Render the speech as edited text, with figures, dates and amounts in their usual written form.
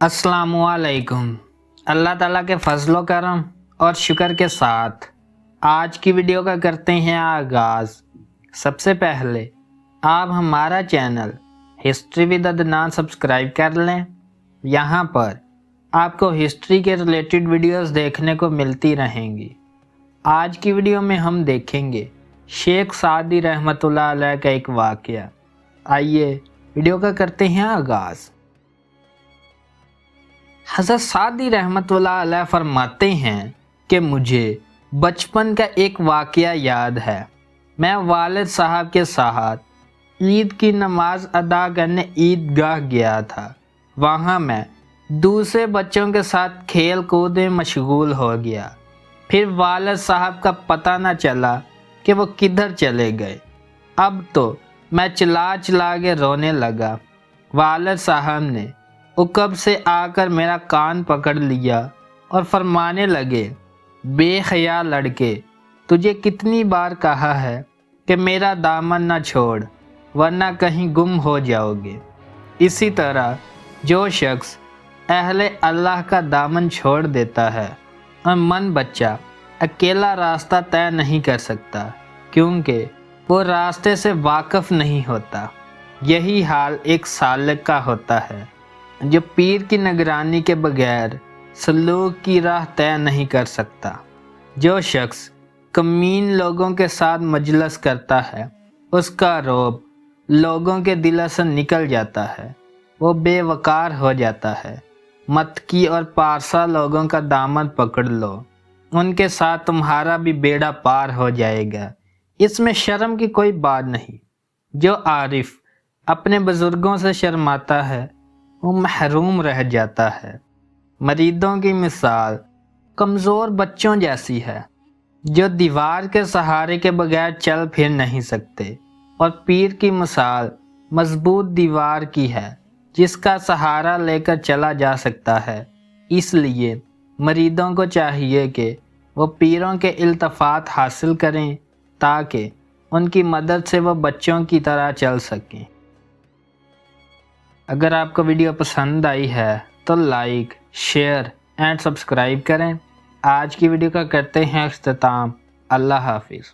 अस्सलामुअलैकुम। अल्लाह ताला के फजलो करम और शुक्र के साथ आज की वीडियो का करते हैं आगाज़। सबसे पहले आप हमारा channel history with Adnan subscribe कर लें। यहाँ पर आपको हिस्ट्री के रिलेटेड वीडियोस देखने को मिलती रहेंगी। आज की वीडियो में हम देखेंगे शेख सादी रहमतुल्लाह अलैह का एक वाक़या। आइए वीडियो का करते हैं आगाज़। हज़रत सादी रहमतुल्लाह अलैह फरमाते हैं कि मुझे बचपन का एक वाक़या याद है। मैं वालिद साहब के साथ ईद की नमाज़ अदा करने ईदगाह गया था। वहाँ मैं दूसरे बच्चों के साथ खेल कूद में मशगूल हो गया। फिर वालिद साहब का पता न चला कि वो किधर चले गए। अब तो मैं चिल्ला चिल्ला के रोने लगा। वालिद साहब ने उकब से आकर मेरा कान पकड़ लिया और फरमाने लगे, बेख्याल लड़के, तुझे कितनी बार कहा है कि मेरा दामन न छोड़ वरना कहीं गुम हो जाओगे। इसी तरह जो शख्स अहले अल्लाह का दामन छोड़ देता है और मन बच्चा अकेला रास्ता तय नहीं कर सकता, क्योंकि वो रास्ते से वाकिफ़ नहीं होता। यही हाल एक सालिक का होता है जो पीर की निगरानी के बगैर सलूक की राह तय नहीं कर सकता। जो शख्स कमीन लोगों के साथ मजलिस करता है उसका रौब लोगों के दिल से निकल जाता है, वो बेवकार हो जाता है। मतकी और पारसा लोगों का दामन पकड़ लो, उनके साथ तुम्हारा भी बेड़ा पार हो जाएगा। इसमें शर्म की कोई बात नहीं। जो आरिफ अपने बुज़ुर्गों से शर्माता है वो महरूम रह जाता है। मरीदों की मिसाल कमज़ोर बच्चों जैसी है जो दीवार के सहारे के बगैर चल फिर नहीं सकते, और पीर की मिसाल मजबूत दीवार की है जिसका सहारा लेकर चला जा सकता है। इसलिए मरीदों को चाहिए कि वो पीरों के इल्तफ़ात हासिल करें ताकि उनकी मदद से वो बच्चों की तरह चल सकें। अगर आपको वीडियो पसंद आई है तो लाइक, शेयर एंड सब्सक्राइब करें। आज की वीडियो का करते हैं इख्तिताम। अल्लाह हाफिज़।